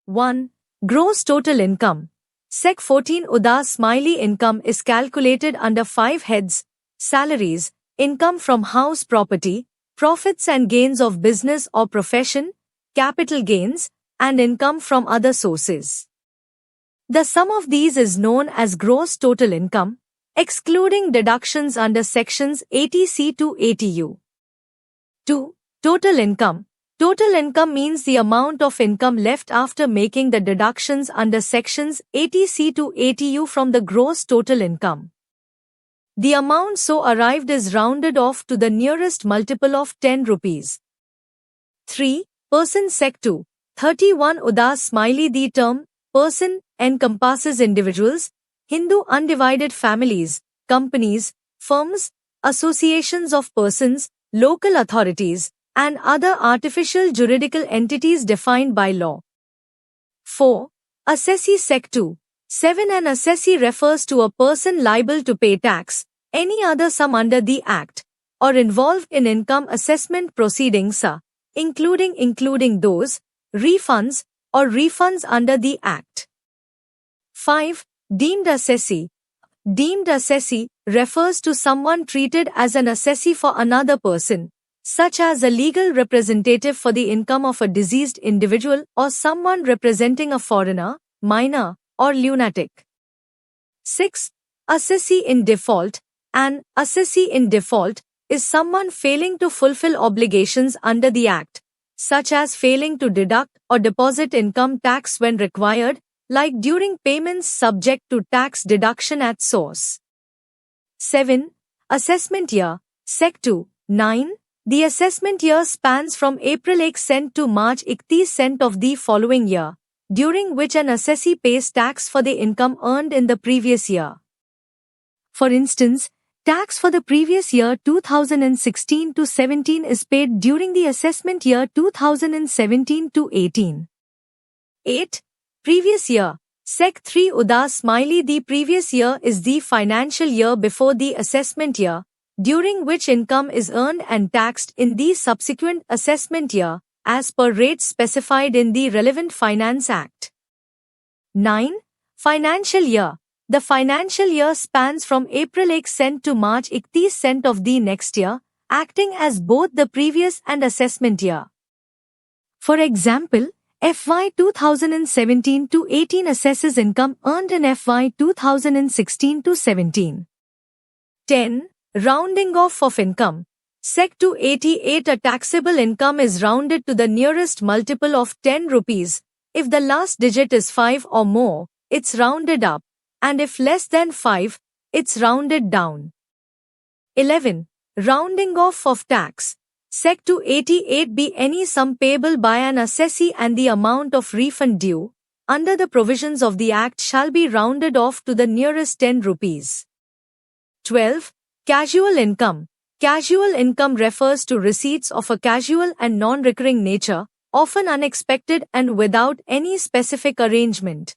1. Gross total income. Sec 14 Udas Smiley income is calculated under 5 heads: salaries, income from house property, profits and gains of business or profession, capital gains, and income from other sources. The sum of these is known as gross total income, excluding deductions under sections 80C to 80U. 2. Total income. Total income means the amount of income left after making the deductions under sections 80C to 80U from the gross total income. The amount so arrived is rounded off to the nearest multiple of 10 rupees. 3. Person Sec 2. 31 Udas Smiley. The term person encompasses individuals, Hindu undivided families, companies, firms, associations of persons, local authorities, and other artificial juridical entities defined by law. 4. Assessee Sec 2. 7 An assessee refers to a person liable to pay tax, any other sum under the Act, or involved in income assessment proceedings, including those, refunds, or refunds under the Act. 5. Deemed assessee. Deemed assessee refers to someone treated as an assessee for another person, such as a legal representative for the income of a deceased individual or someone representing a foreigner, minor, or lunatic. 6. Assessee in default. An assessee in default is someone failing to fulfill obligations under the Act, such as failing to deduct or deposit income tax when required, like during payments subject to tax deduction at source. 7. Assessment year. Sec 2. 9. The assessment year spans from April 1 cent to March 31 cent of the following year, during which an assessee pays tax for the income earned in the previous year. For instance, tax for the previous year 2016 to 17 is paid during the assessment year 2017 to 18. 8. Previous year. Sec 3 Udas Smiley. The previous year is the financial year before the assessment year, during which income is earned and taxed in the subsequent assessment year, as per rates specified in the relevant Finance Act. 9. Financial year. The financial year spans from April 1 cent to March 31 cent of the next year, acting as both the previous and assessment year. For example, FY 2017 to 18 assesses income earned in FY 2016 to 17. 10. Rounding off of income. Sec 288 A taxable income is rounded to the nearest multiple of 10 rupees. If the last digit is 5 or more, it's rounded up, and if less than 5, it's rounded down. 11. Rounding off of tax. Sec 288 be any sum payable by an assessee and the amount of refund due, under the provisions of the Act, shall be rounded off to the nearest 10 rupees. 12. Casual income. Casual income refers to receipts of a casual and non-recurring nature, often unexpected and without any specific arrangement.